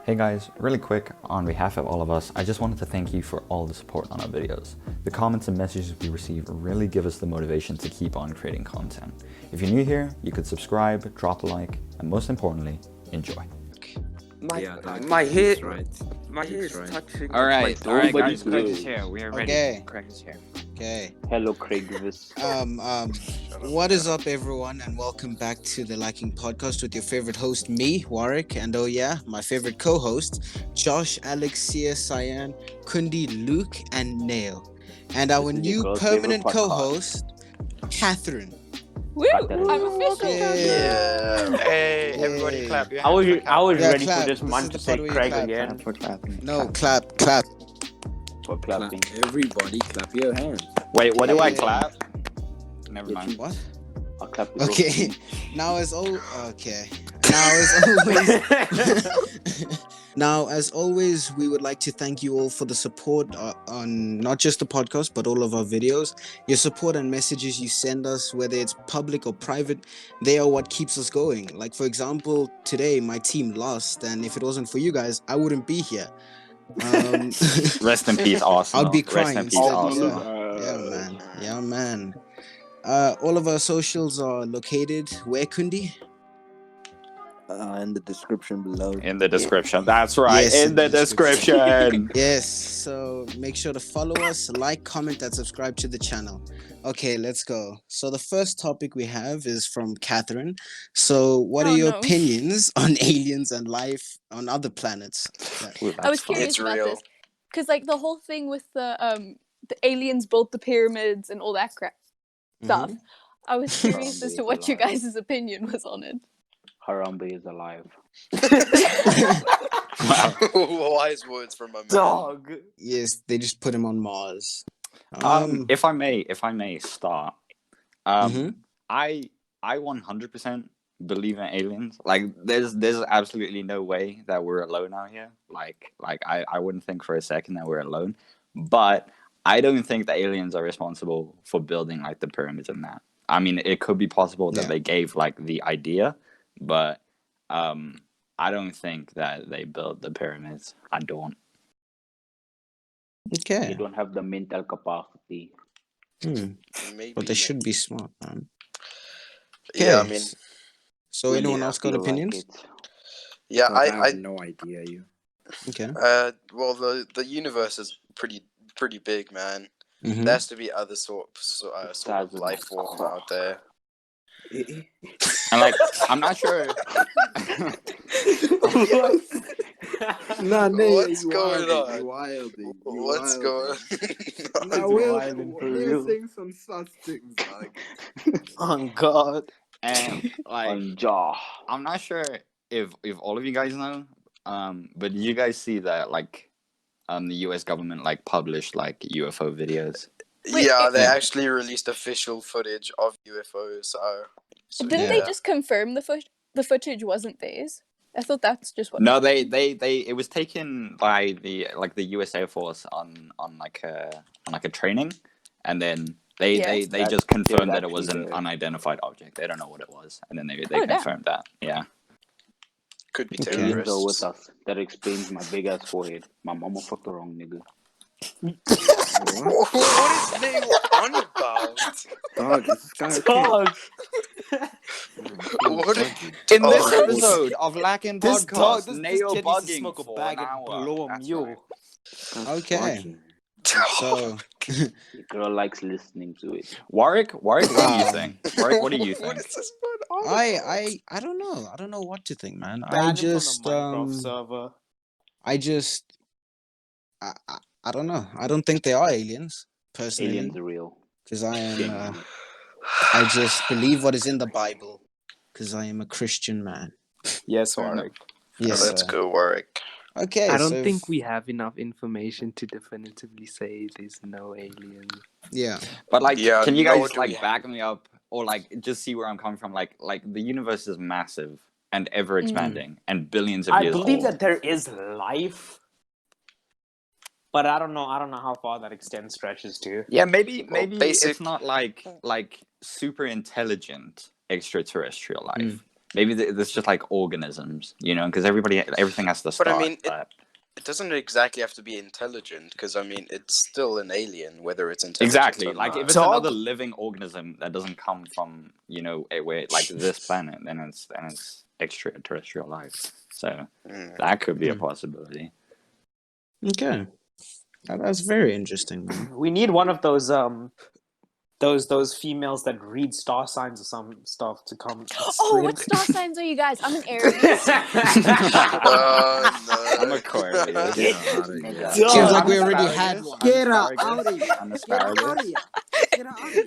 Hey guys, really quick, on behalf of all of us, I just wanted to thank you for all the support on our videos. The comments and messages we receive really give us the motivation to keep on creating content. If you're new here, you could subscribe, drop a like, and most importantly, enjoy. My hair, right. my hair is right. touching. Alright, Nobody's guys, Craig good. is here. We are ready. Okay. Craig is here. Okay. Hello, Craig. What is up, everyone, and welcome back to the Lackin podcast with your favorite host, me, Warrick, and oh yeah, my favorite co-host, Josh, Alexia, Sahyen, Kundi, Luke, and Nail, and our This is your new girl's permanent favorite podcast. co-host, Catherine. Woo! Katherine. I'm official. Yeah. Hey, Yay. everybody, clap your I was hands. Yeah, ready clap. for this This man is to the say part where you Craig clap. again For clapping. No, clap. for clapping. Everybody clap your hands. Wait, what do I Yeah. clap? Never Yeah, mind. What? I'll clap the Okay. Now as always. Now, as always, we would like to thank you all for the support on not just the podcast, but all of our videos. Your support and messages you send us, whether it's public or private, they are what keeps us going. Like, for example, today my team lost, and if it wasn't for you guys, I wouldn't be here. Rest in peace, Arsenal. I'd be Rest crying in peace, instead. Arsenal. Yeah, man. All of our socials are located where, Kundi? In the description below. In the description. That's right. Yes, in the description. Yes, so make sure to follow us, like, comment, and subscribe to the channel. Okay, let's go. So the first topic we have is from Catherine. So what are your opinions on aliens and life on other planets? Ooh, I was that's fun. curious It's about real. this because, like, the whole thing with the aliens built the pyramids and all that crap stuff. I was curious as to what you guys' opinion was on it. Harambe is alive. Wow. Wise words from my man. Dog. Yes, they just put him on Mars. If I may start, Mhm. I 100% believe in aliens. Like, there's absolutely no way that we're alone out here. Like I wouldn't think for a second that we're alone. But I don't think the aliens are responsible for building like the pyramids and that. I mean, it could be possible that Yeah. they gave like the idea, but I don't think that they built the pyramids. I don't. They Okay. don't have the mental capacity. Maybe. But they should be smart, man. Yeah, I Okay, mean, So anyone else got Feel like opinions? it. yeah, I I have no idea. You. Okay. well, the universe is pretty big, man. Mhm. There has to be other sort of Doesn't life form matter. out there. And like, I'm not sure. Nah, What's going on? You wilding. What's going on? Nah, we're saying some such things like. On God. And like, On jaw. I'm not sure if all of you guys know, but did you guys see that like, the U.S. government like published like UFO videos? Wait, Yeah, they yeah. actually released official footage of UFOs. So Didn't yeah. they just confirm the footage wasn't theirs? I thought that's just what. No, they it was taken by the U.S. Air Force on like a training, and then they Yeah. just confirmed that it was actually an there. unidentified object. They don't know what it was, and then they Oh, damn. confirmed that. Yeah. Could be Okay. Aliens are with terrorists. us. That explains my big ass forehead. My mama fucked the wrong nigga. What is they on about? Dog, this guy. What? In this Oh. episode of Lackin This podcast, dog, this Nail kid needs to bugging smoke a for bag an and hour. blow a That's mule. right. Okay. So The girl likes listening to it. Warwick, what do you think? Warwick, what do you What think? is this going on about? I don't know. I don't know what to think, man. Ban him from the Minecraft server. I don't know. I don't think they are aliens, personally, Aliens are real. because I am. Genuinely. I just believe what is in the Bible, because I am a Christian man. Yes, Fair Warrick. Yes. Let's sir. go, Warwick. Okay. I don't so think we have enough information to definitively say there's no alien. Yeah. But like, Yeah, can you nor guys do we like back me up, or like just see where I'm coming from? Like the universe is massive and ever expanding, and billions of I years believe old. that there is life, but I don't know how far that extent stretches to. Yeah, maybe basic- it's not like super intelligent extraterrestrial life. Maybe there's just like organisms, you know, because everything has to start. But I mean, it doesn't exactly have to be intelligent, because I mean, it's still an alien, whether it's intelligent Exactly. or Like not. if it's another living organism that doesn't come from, you know, like this planet, then it's extraterrestrial life. So that could be a possibility. Okay. That's very interesting, man. We need one of those females that read star signs or some stuff to come. Oh, what star signs are you guys? I'm an Aries. No. I'm Aquarius. Seems like we already had one. Get out of here. I'm Get out of asparagus. here. Get out of here.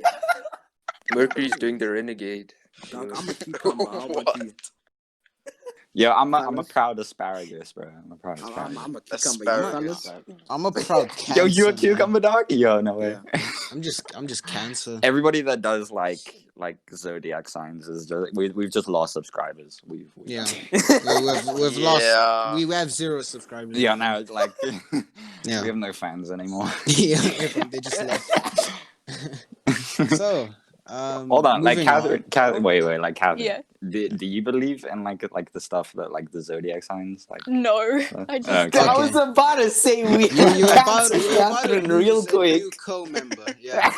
Mercury's doing the renegade. Dog, I'm a cucumber. How about you? Yeah, I'm a proud asparagus, bro. I'm a proud asparagus. I'm a cucumber. Asparagus. I'm a proud Cancer. Yo, you a man. cucumber dog? Yo, no way. Yeah. I'm just Cancer. Everybody that does like zodiac signs is just we've just lost subscribers. We've Yeah. We've lost. Yeah. We have 0 subscribers. Yeah, now it's like Yeah. we have no fans anymore. Yeah, they just left. So, Hold on, like Katherine, wait, like Katherine. Yeah. Do you believe in like the stuff that like the zodiac signs like? No, I just Okay. don't. I was about to say we You're about to Catherine real lose quick. a new co-member. Yeah,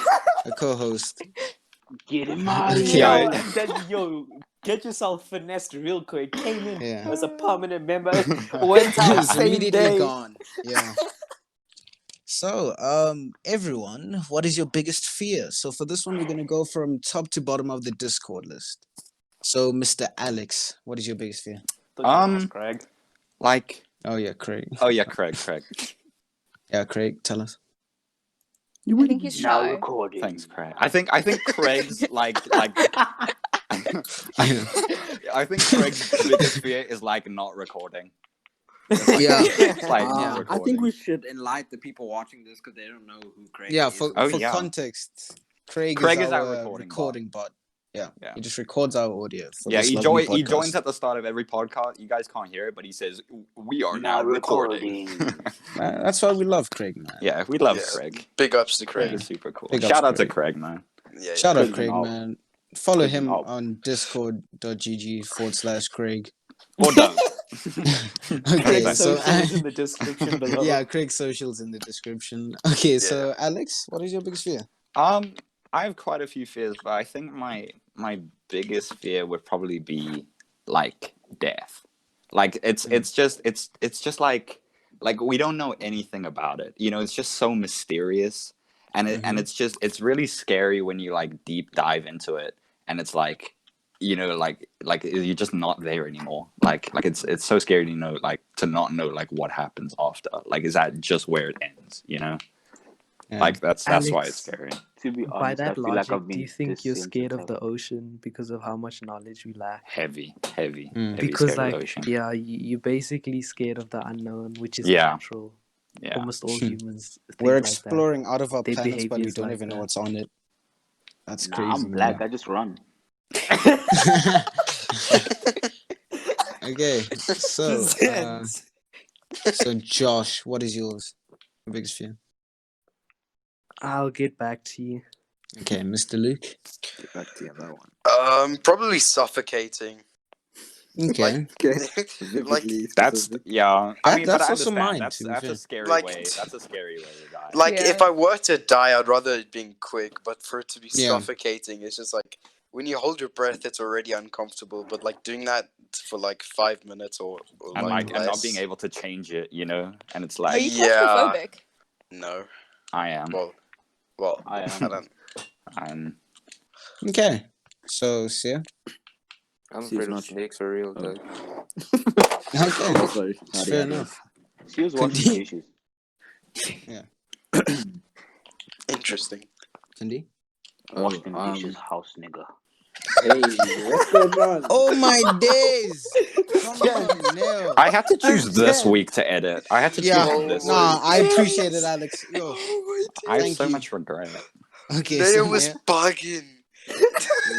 a co-host. Get him out of Okay. here. Yo, get yourself finessed real quick. Came in Yeah. as a permanent member. Went out Just same immediately day. gone. Yeah. So, everyone, what is your biggest fear? So for this one, we're gonna go from top to bottom of the Discord list. So, Mr. Alex, what is your biggest fear? Craig. Like Oh yeah, Craig. Craig. Yeah, Craig, tell us. I think he's Now shy. recording. Thanks, Craig. I think Craig's like I think Craig's biggest fear is like not recording. Yeah. It's like not I recording. think we should enlighten the people watching this because they don't know who Craig Yeah, is. for yeah. context, Craig is our our recording bot. Yeah. Yeah. He just records our audio. For Yeah, this he lovely he podcast. joins at the start of every podcast. You guys can't hear it, but he says, "We are now recording." That's why we love Craig, man. Yeah, we love Yeah. Craig. Big ups to Craig Craig. is super cool. Big ups, Shout out to Craig. Craig, man. Yeah, Shout out Craig Craig, and man. Follow Craig and him all. on discord.gg/Craig. Or don't. Okay, Craig's so socials in the description below. yeah, Craig's socials in the description. Okay, so Alex, what is your biggest fear? I have quite a few fears, but I think my biggest fear would probably be like death. Like it's just like we don't know anything about it. You know, it's just so mysterious, and it's really scary when you like deep dive into it, and it's like, you know, like you're just not there anymore. Like it's so scary to know, like to not know like what happens after. Like, is that just where it ends? You know, Yeah. like that's why it's Alex, scary. To be honest, By I that feel logic, like I've been do you think you're this scared of sensitive. the ocean because of how much knowledge we lack? Heavy Because scared of the like, ocean. yeah, you're basically scared of the unknown, which is Yeah. natural. Yeah. Almost all humans. We're think like that. exploring out of our Their planets, but we behavior's don't like even know that. what's on it. That's Nah, crazy. I'm black. man. I just run. Okay, so so Josh, what is yours? Your biggest fear? I'll get back to you. Okay, Mr. Luke. Get back to you on that one. Probably suffocating. Okay. Like, That's yeah. I mean, that's but I also understand. mine, That's to be a fair. scary Like- way. That's a scary way to die. like Yeah. if I were to die, I'd rather it being quick. But for it to be Yeah. suffocating, it's just like when you hold your breath, it's already uncomfortable. But like doing that for like 5 minutes or and like and not less. being able to change it, you know. And it's Are like, you Yeah. claustrophobic? No. I am. Well, I I am. don't. I'm. Okay. So Sia. I'm She's afraid of not- snakes for real, Oh. dog. Okay. Sorry. That's fair enough. She was washing dishes. Interesting. Kundi. Wash them dishes, house nigga. Hey, what's going on? Oh my days! Come on, Neil. I had to choose this week to edit. I had to choose Yeah. this. Nah, week. I appreciate it, Alex. Yo. I have thank so you. much regret. Okay. They So, was yeah. bugging.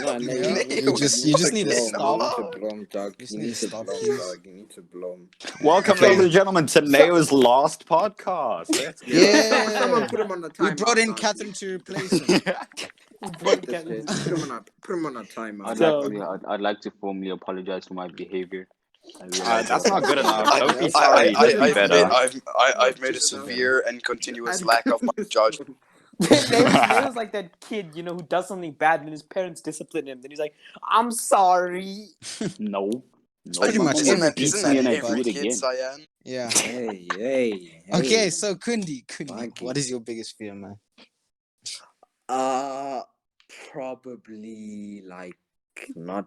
No, Yeah, you just need to stop. You need to blom, dog. Just You need need to to stop, blom, please. dog. You need to blom. Welcome, Okay. ladies and gentlemen, to Neo's last podcast. Let's Yeah. Someone put him on the We timeout, brought in dog. Katherine to replace him. What This can- kid, put him on a timeout. I'd like to formally apologize for my behavior. I realize That's that- not good enough. Don't be I, sorry. Just be better. I've made a severe and continuous lack of my judgment. Neo's like that kid, you know, who does something bad and his parents discipline him. Then he's like, "I'm sorry." No. Pretty my much mom every would kid beat Isn't me that and I every do it kid, again. Sahyen? Yeah. Hey. Okay, so Kundi, Monkey. what is your biggest fear, man? Probably like not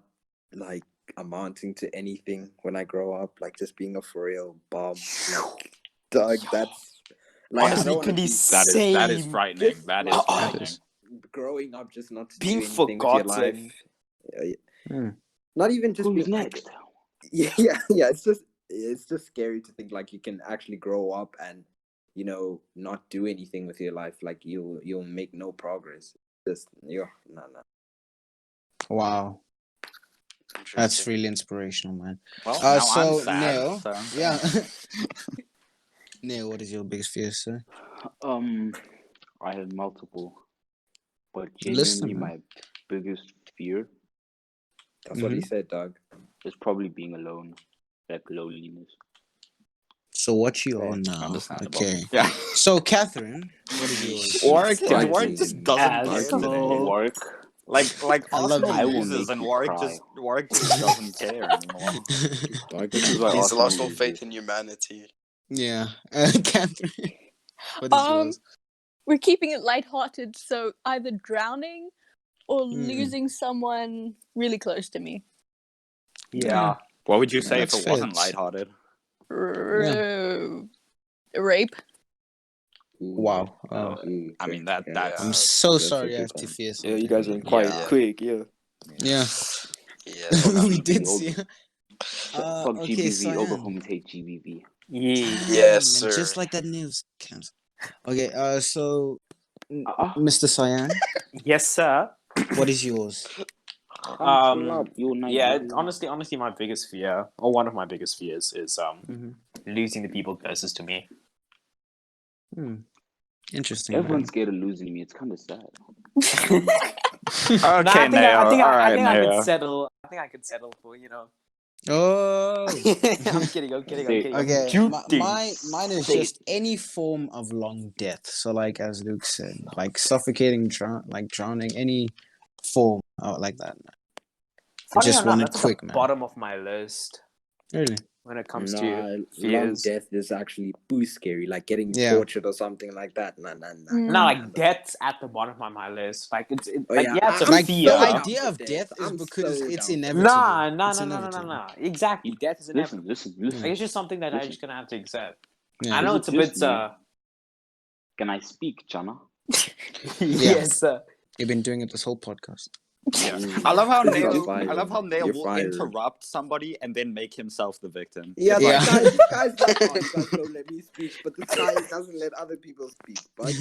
like amounting to anything when I grow up, like just being a for real bomb. Like, dog, that's like Honestly, I don't want to Kundi, be That is same. frightening. just That is like, frightening. growing up just not to Being do anything with your life. forgotten. Not even just Who's being next? yeah. It's just scary to think like you can actually grow up and not do anything with your life. Like you'll make no progress. Just no. Wow, that's Interesting. really inspirational, man. Well, now So I'm sad. Neo, So. yeah. Neo, what is your biggest fear, sir? I had multiple, but Listen, genuinely man. my biggest fear That's what he said, dog. is probably being alone, like loneliness. So what you are now? Understandable. Okay. Yeah. So Catherine, what is yours? Warrick just doesn't care today. Warrick. Like I love Arsenal I will loses make and you Warrick cry. just doesn't care anymore. This is why He's Arsenal lost all loses. faith in humanity. Yeah. Catherine, what is yours? We're keeping it lighthearted, so either drowning or losing someone really close to me. Yeah. What would you say That's if it wasn't fair. lighthearted? Rape. Wow. I mean that's I'm so that's sorry a I good have to one. fear Yeah, something. you guys went quiet Yeah. quick. Yeah. Yeah. Yeah. We did see. Fuck Okay, GBV, all the Sahyen. homies hate GBV. Yeah. Yes, Damn, sir. Just like that news. Okay. So, Uh-uh. Mr. Sahyen, Yes, sir. what is yours? Yeah. Honestly, my biggest fear, or one of my biggest fears, is losing the people closest to me. Interesting. Everyone's scared of losing me. It's kind of sad. Okay, Neo. All right, I Neo. could settle. I think I could settle for Oh. I'm kidding. Okay. Mine is Say just any form of long death. So, like as Luke said, like suffocating, drowning, any form like that. I Funny just or not, want it that's quick, at the man. bottom of my list Really? when it comes to Long fears. death is actually boo scary, like getting Yeah. tortured or something like that. Nah. No, like death's at the bottom of my list. Like it's Oh, like yeah. yeah, it's a Like fear. the down idea for of death. death is I'm because so it's down for inevitable. Nah. It's inevitable. Exactly, death is inevitable. Listen. Like, it's just something that I'm just gonna have to accept. Yeah. I know it's a bit. Can I speak, Chana? Yes, sir. You've been doing it this whole podcast. I love how This is Neo. firing. I love how Neo You're will firing. interrupt somebody and then make himself the victim. Yeah, It's but like- guys like, oh, you guys don't let me speak, but this guy doesn't let other people speak. But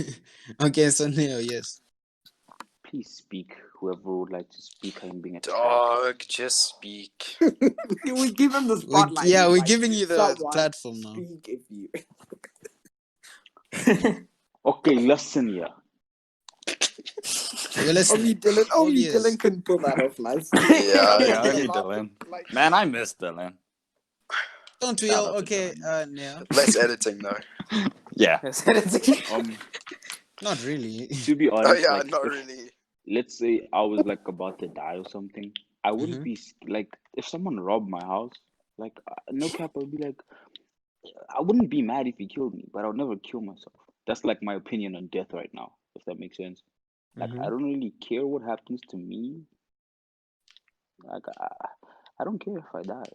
Okay, so Neo, yes. Please speak. Whoever would like to speak, I'm being attacked. Dog, just speak. we give him the spotlight. We're Like, giving you the someone platform now. Speak if you. Okay, listen here. We're listening. Only Yes. Dylan can pull that off nicely. Yeah. only Dylan. Man, I miss Dylan. Don't we Shout all? out to Okay, Dylan. Neo. Less editing though. Yeah. Not really. To be Oh honest, yeah, like, not if, really. let's say I was like about to die or something, I wouldn't be like, if someone robbed my house, like no cap, I would be like, I wouldn't be mad if he killed me, but I would never kill myself. That's like my opinion on death right now, if that makes sense. Like I don't really care what happens to me. Like I don't care if I die.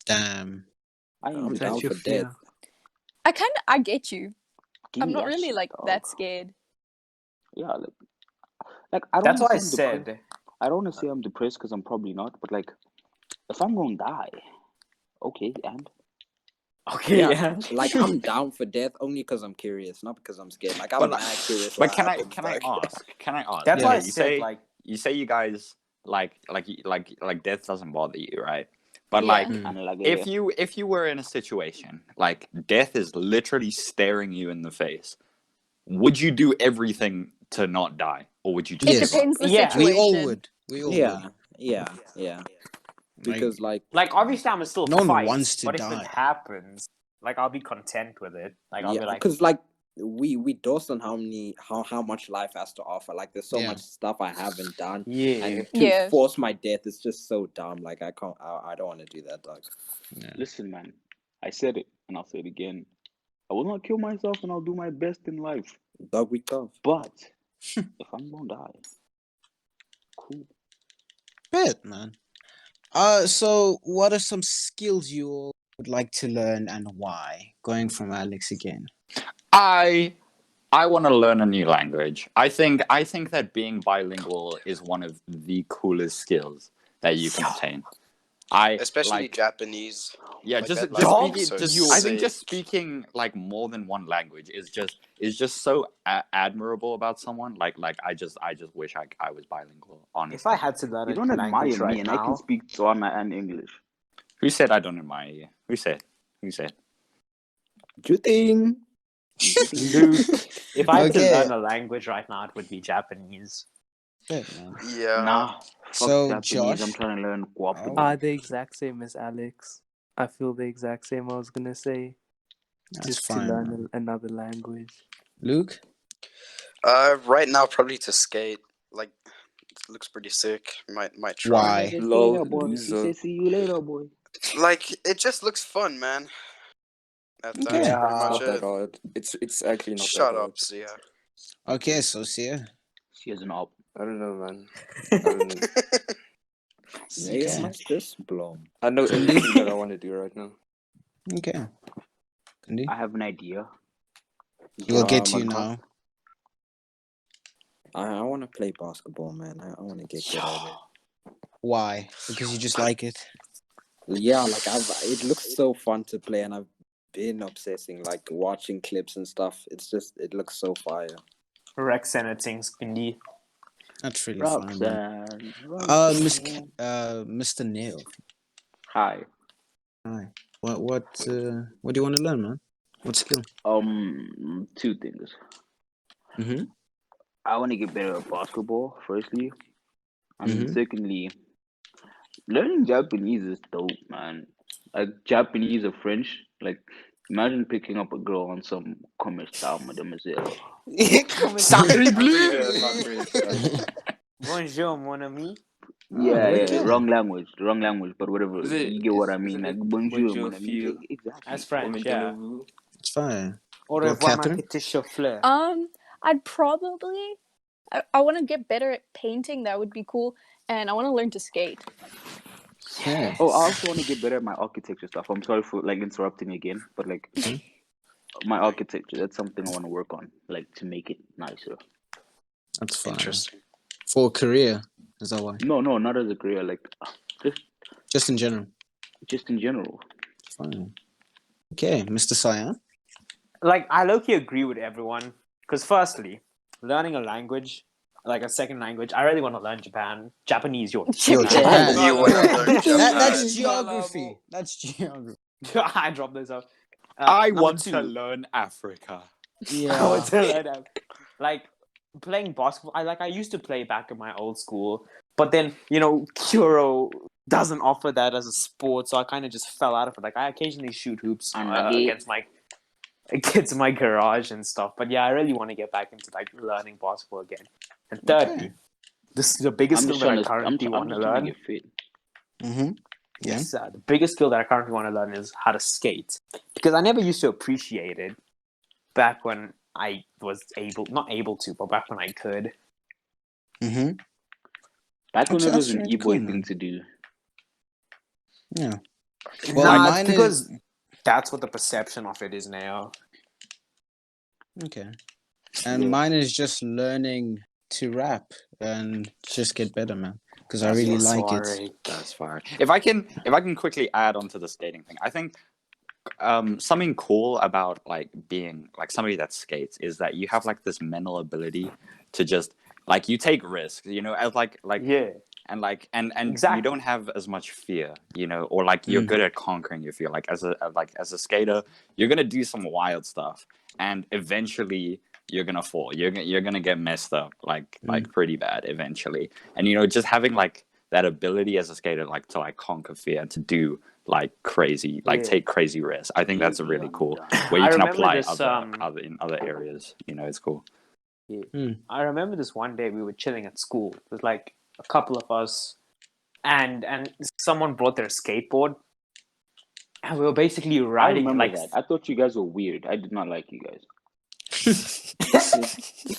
Damn. I'm That's down your for fear. death. I get you. Give I'm me not that really shit, like dog. that scared. Yeah, like I don't. That's wanna why I say I'm depressed. said. I don't want to say I'm depressed because I'm probably not. But like, if I'm gonna die, okay, and Okay, yeah. Like I'm down for death only because I'm curious, not because I'm scared. Like I'm But, mad curious. But what can I happens, can like- I ask? Can I ask? That's why I you said say like. you say you guys like death doesn't bother you, right? But Yeah. like kind of like if you were in a situation like death is literally staring you in the face, would you do everything to not die, or would you It just Yes. give up? depends the Yeah. situation. We all would. We all would. Yeah. Because like Like obviously I'm still No one fight, wants to but if die. it happens, like I'll be content with it. Like I'll yeah, be like, because like we dose on how much life has to offer. Like there's so Yeah. much stuff I haven't done, yeah. and to Yeah. force my death is just so dumb. Like I can't. I don't want to do that, dog. Listen, man. I said it, and I'll say it again. I will not kill myself, and I'll do my best in life. Dog, we tough. But if I'm gonna die, cool. Bet, man. So what are some skills you all would like to learn and why? Going from Alex again. I want to learn a new language. I think that being bilingual is one of the coolest skills that you can obtain. Especially like, Japanese. yeah, Like, just that just language speaking. is so I think just sick. speaking like more than one language is just so admirable about someone. Like I just wish I was bilingual. Honestly, If I had to learn You a don't admire language me, right and I can now, speak Tswana and English. who said I don't admire you? Who said? Juting. Luke, if I had to Okay. learn a language right now, it would be Japanese. Bet, man. Yeah. Nah, fuck So, Japanese. Josh? I'm trying to learn Guapanese. Are the exact same as Alex. I feel the exact same. I was gonna say That's just fine, to learn man. another language. Luke? Right now probably to skate. Like, it looks pretty sick. Might try. Why? He Lol, said, boy. He loser. said, see you later, boy. Like, it just looks fun, man. That's Okay. pretty Not much that it. hard. It's actually not Shut that up, hard. Sia. Okay, so Sia. She has an op. I don't know, man. I don't. Yeah, Okay. much just blown. I know everything that I want to do right now. Okay. Kundi? I have an idea. We'll get to on you top. now. I want to play basketball, man. I want to get good at it. Why? Because you just like it? Yeah, like it looks so fun to play, and I've been obsessing, like watching clips and stuff. It looks so fire. Rex editing, Kundi. That's really fun, man. Roxanne. Mr. Neil. Hi. Hi. What do you want to learn, man? What skill? Two things. Mm-hmm. I want to get better at basketball, firstly. And then Mhm. secondly, learning Japanese is dope, man. Like Japanese or French. Like, imagine picking up a girl on some comment style, mademoiselle. Sacre bleu! Yeah, Bonjour, mon ami. Yeah, okay. wrong language, but whatever. Is it- You get what I is mean. it Like, bonjour, bonjour, mon ami. fille? Exactly. That's French, yeah. It's fine. Au Well, revoir, ma Catherine? petite chauffeur. I'd probably. I want to get better at painting. That would be cool. And I want to learn to skate. Yeah. Oh, I also want to get better at my architecture stuff. I'm sorry for like interrupting again, but like my architecture, that's something I want to work on, like to make it nicer. That's fine. Interesting. For a career, is that why? No, not as a career, like Just in general. just in general. Fine. Okay, Mr. Sahyen. Like, I low-key agree with everyone. Because firstly, learning a language, like a second language, I really want to learn Japanese. Yo, Japan. You want to learn Japan? That's geography. That's geography. I dropped those out. I Number want two, to learn Africa. I want to learn like playing basketball. I used to play back in my old school, but then Kuro doesn't offer that as a sport, so I kind of just fell out of it. Like I occasionally shoot hoops against my garage and stuff. But yeah, I really want to get back into like learning basketball again. And thirdly, this is the biggest skill that I currently want to learn. Get fit. Mm-hmm. Yeah. Yes, the biggest skill that I currently want to learn is how to skate, because I never used to appreciate it back when I was not able to, but back when I could. Mm-hmm. Back when it was an That's e-boy cool, thing man. to do. Yeah. Well, Well, it's mine because is that's what the perception of it is now. okay, and mine is just learning to rap and just get better, man. Because I really like it. That's fine. If I can quickly add on to the skating thing, I think something cool about like being like somebody that skates is that you have like this mental ability to just like you take risks, as like Yeah. and Exactly. you don't have as much fear, or like you're good at conquering your fear. Like as a skater, you're gonna do some wild stuff, and eventually you're gonna fall. You're gonna get messed up like pretty bad eventually. And just having like that ability as a skater, like to like conquer fear and to do like crazy, like take crazy risks. I think that's really cool. Where you I can remember apply this, other in other areas. It's cool. I remember this one day we were chilling at school. It was like a couple of us, and someone brought their skateboard, and we were basically I riding remember like that. I thought you guys were weird. I did not like you guys. This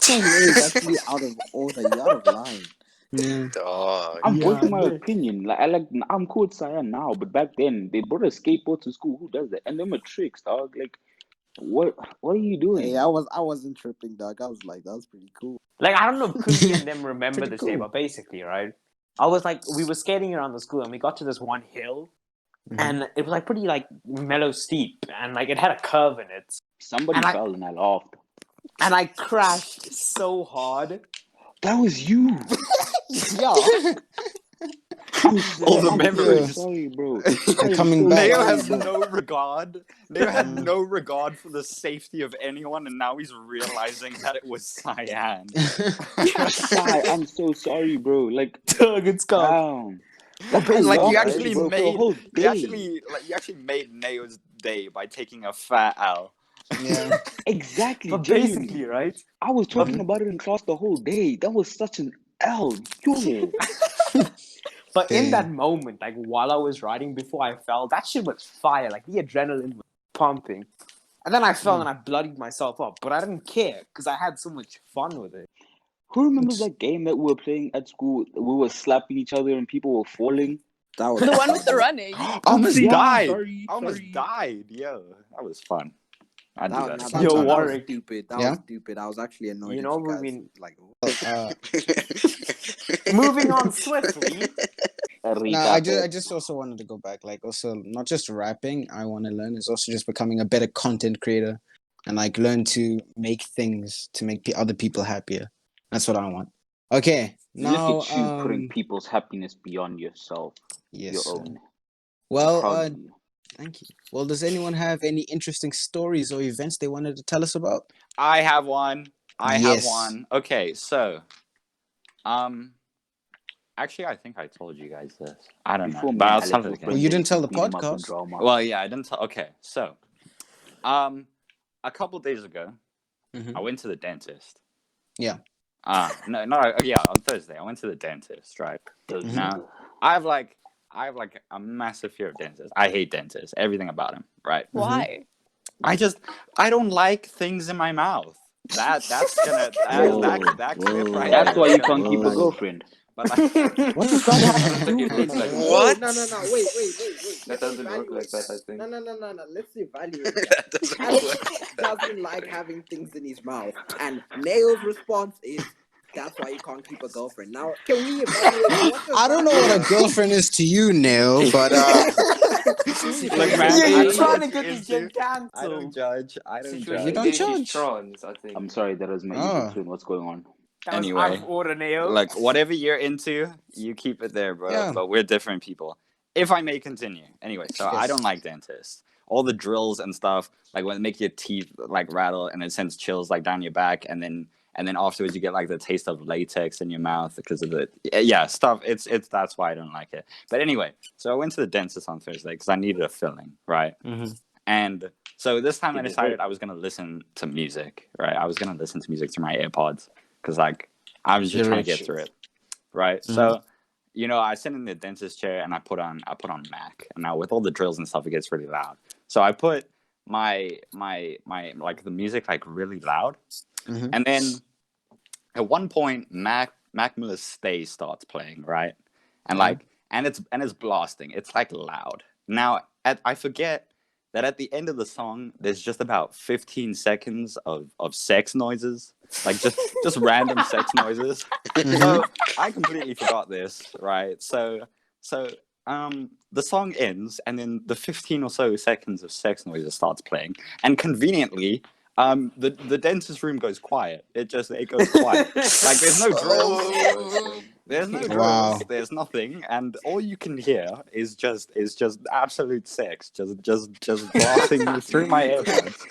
guy is actually out of order. You're out of line. Yeah. Dog. I'm voicing my man. opinion. Like I'm cool with Sahyen now, but back then they brought a skateboard to school. Who does that? And them are tricks, dog. Like, what are you doing? Hey, I wasn't tripping, dog. I was like, that was pretty cool. I don't know if Kundi and them remember Pretty this day, cool. but basically, right? I was like, we were skating around the school, and we got to this one hill, and it was like pretty like mellow steep, and like it had a curve in it, Somebody and fell and I laughed. and I crashed so hard. That was you. Yeah. All the I'm memories. so sorry, bro. I'm coming back. Neo has no regard. Neo had no regard for the safety of anyone, and now he's realizing that it was Sahyen. I'm so sorry, bro. Like, Doug, it's gone. damn. Like you you actually bro, for a made, whole you day. actually made Neo's day by taking a fat L. Yeah. Exactly. But genuinely. basically, right? I was talking about it in class the whole day. That was such an L. Yo. But in Damn. that moment, like while I was riding before I fell, that shit was fire. Like the adrenaline was pumping. And then I fell and I bloodied myself up. But I didn't care because I had so much fun with it. Who remembers that game that we were playing at school? We were slapping each other and people were falling. That was The one with the running. I almost Yeah, died. sorry, I almost sorry. died. Yo, that was fun. I'd do that. that Yo, was Warrick. stupid. That Yeah? was stupid. I was actually annoyed. You at know, you guys. I mean- Like, Moving on swiftly. No, I just also wanted to go back. Like, also not just rapping. I want to learn is also just becoming a better content creator, and like learn to make things to make other people happier. That's what I want. Okay, now Look at you putting people's happiness beyond yourself. yes, Your sir. own. Well, Proud of you. thank you. Well, does anyone have any interesting stories or events they wanted to tell us about? I have one. I have Yes. one. Okay, so, actually, I think I told you guys this. I don't Before know, me but and I'll Alex tell were it again. Well, you friends, didn't tell the beat 'em up in podcast. drama. Well, yeah, I didn't tell. Okay, so, a couple days ago, Mhm. I went to the dentist. Yeah. No, yeah, on Thursday, I went to the dentist, right? Mhm. Now, I have like a massive fear of dentists. I hate dentists, everything about him, right? Why? I don't like things in my mouth. That's gonna, that clip right That's there why is you gonna can't keep a blow. girlfriend. But like, What does that have to do with It's it? like, What? No. Wait. That Let's doesn't work like evaluate that, I think. No. Let's evaluate that. That doesn't Alex work. doesn't like having things in his mouth, and Nail's response is, "That's why you can't keep a girlfriend." Now, can we evaluate? What does I don't know that what a mean? girlfriend is to you, Neil, but look, man, Yeah, I you're don't trying to get get this into- get I don't cancelled. judge. I don't Situation You judge. don't gave you judge. trons, I think. I'm sorry, that was my Oh. evil twin. What's going on? That was Anyway, out of order, Neo. Like, whatever you're into, you keep it there, bro. Yeah. But we're different people. If I may continue. Anyway, so I Yes. don't like dentists. All the drills and stuff, like when they make your teeth like rattle and it sends chills like down your back, and then afterwards you get like the taste of latex in your mouth because of the stuff. It's that's why I don't like it. But anyway, so I went to the dentist on Thursday because I needed a filling, right? Mm-hmm. And so this time I Did it decided hurt? I was gonna listen to music, right? I was gonna listen to music through my AirPods because like I was just You're trying to rich. get through it, right? Mhm. So, I sit in the dentist chair and I put on Mac. And now with all the drills and stuff, it gets really loud. So I put my like the music like really loud, Mhm. and then at one point Mac Miller's Stay starts playing, right? And like and it's blasting. It's like loud. Now I forget that at the end of the song, there's just about 15 seconds of sex noises, like just random sex noises. So I completely forgot this, right? So the song ends, and then the 15 or so seconds of sex noises starts playing, and conveniently, the dentist room goes quiet. It goes quiet. Like there's no drills. There's no drills. Wow. There's nothing, and all you can hear is just absolute sex, just blasting through my earbuds.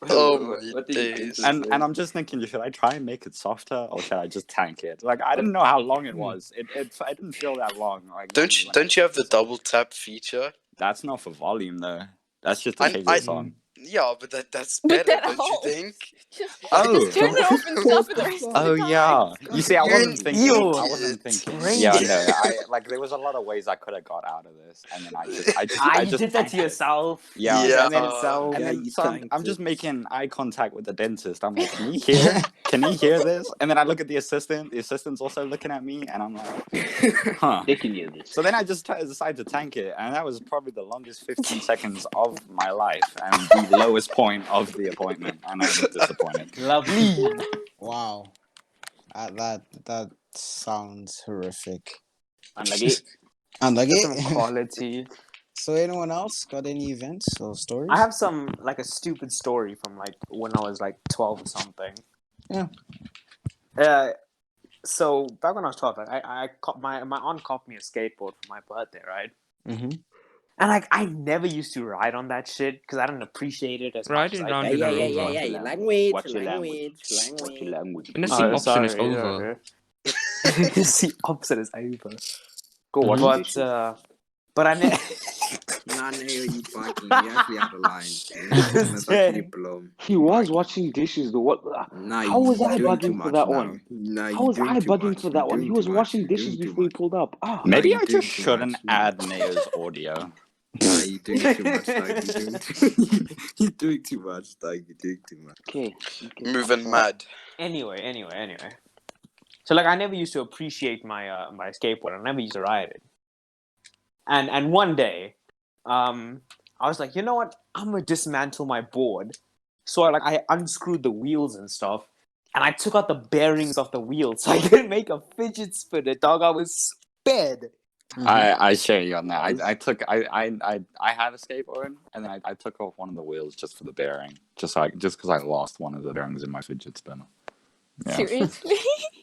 Oh my What did you days. say? And I'm just thinking, should I try and make it softer or should I just tank it? Like I didn't know how long it was. It didn't feel that long. Like Don't you have the double tap feature? That's not for volume though. That's just to I- change I- the song. Yeah, but that's But better, that don't you helps. think? Just, Oh. just turn it off and stuff it the rest of the Oh time. yeah. You see, I You're wasn't an thinking. I idiot. wasn't thinking. Brain Yeah, dead. no. Like there was a lot of ways I could have got out of this, and then I You just did that tanked to it. yourself. Yeah, You did that to Yeah. yourself. And Yeah, then you so I'm tanked just it. making eye contact with the dentist. I'm like, can he hear? Can he hear this? And then I look at the assistant. The assistant's also looking at me, and I'm like, huh. They can hear this. So then I just decided to tank it, and that was probably the longest 15 seconds of my life and the lowest point of the appointment, and I was disappointed. Lovely. Wow. That sounds horrific. Unlucky. Unlucky. Some quality. So anyone else got any events or stories? I have some like a stupid story from like when I was like 12 or something. Yeah. So back when I was 12, like, I caught my aunt caught me a skateboard for my birthday, right? Mm-hmm. And like I never used to ride on that shit because I didn't appreciate it as Ride much. it as down I to did. the Watch rover. your Language. Watch your language. When the Oh, C option is sorry, over. The opposite is over. Go wash But dishes. but I never. Nah, no, you fucking, you actually out of line. That's actually below. He was washing dishes. The what? Nah, How was you're I doing too bugging for much that now. one? Nah, How you're was doing I too bugging much. for You're that one? doing He was too much. washing You're dishes doing too before he much. pulled up. Ah. Maybe you're I doing just too shouldn't much. add Neo's audio. Nah, you're doing too much, dog. You're doing too much, dog. You're doing too much. Okay. Moving mad. Anyway. So like I never used to appreciate my my skateboard. I never used to ride it. And one day, I was like, you know what? I'm gonna dismantle my board. So I unscrewed the wheels and stuff, and I took out the bearings of the wheels so I could make a fidget spinner. Dog, I was sped. I share you on that. I had a skateboard and then I took off one of the wheels just for the bearing, just because I lost one of the bearings in my fidget spinner. Yeah. Seriously?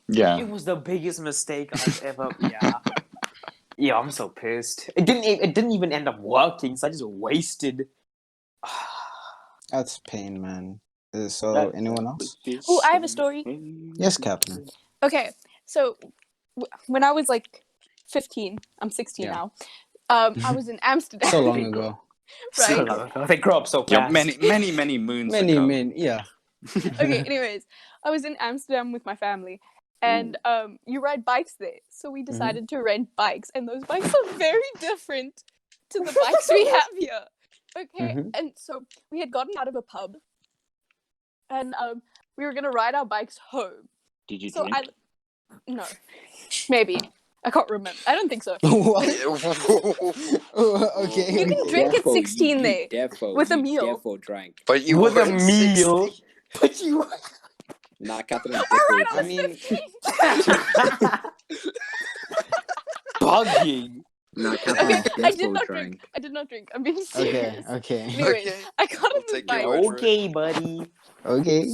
Yeah. It was the biggest mistake I've ever. Yeah. Yeah, I'm so pissed. It didn't even end up working, so I just wasted. That's pain, man. So anyone else? Oh, I have a story. Yes, Catherine. Okay, so when I was like 15, I'm 16 Yeah. now. I was in Amsterdam. So long ago. So Right? long ago. They grow up so Yeah, fast. many moons Many ago. men. Yeah. Okay, anyways, I was in Amsterdam with my family, and you ride bikes there. So we decided to rent bikes, and those bikes are very different to the bikes we have here. Okay, and so we had gotten out of a pub, and we were gonna ride our bikes home. Did you So drink? no, maybe I can't remember. I don't think so. What? Okay. You can drink at 16 there with a meal. Therefore drank. But you With a weren't meal. 60. But you. Nah, Catherine. Alright, I I was mean, 15. Bugging. Nah, Okay, Catherine. I did not drink. I did not drink. I'm being serious. okay. Anyways, Okay. I got on I'll this take your bike. word for it. Okay, buddy. Okay.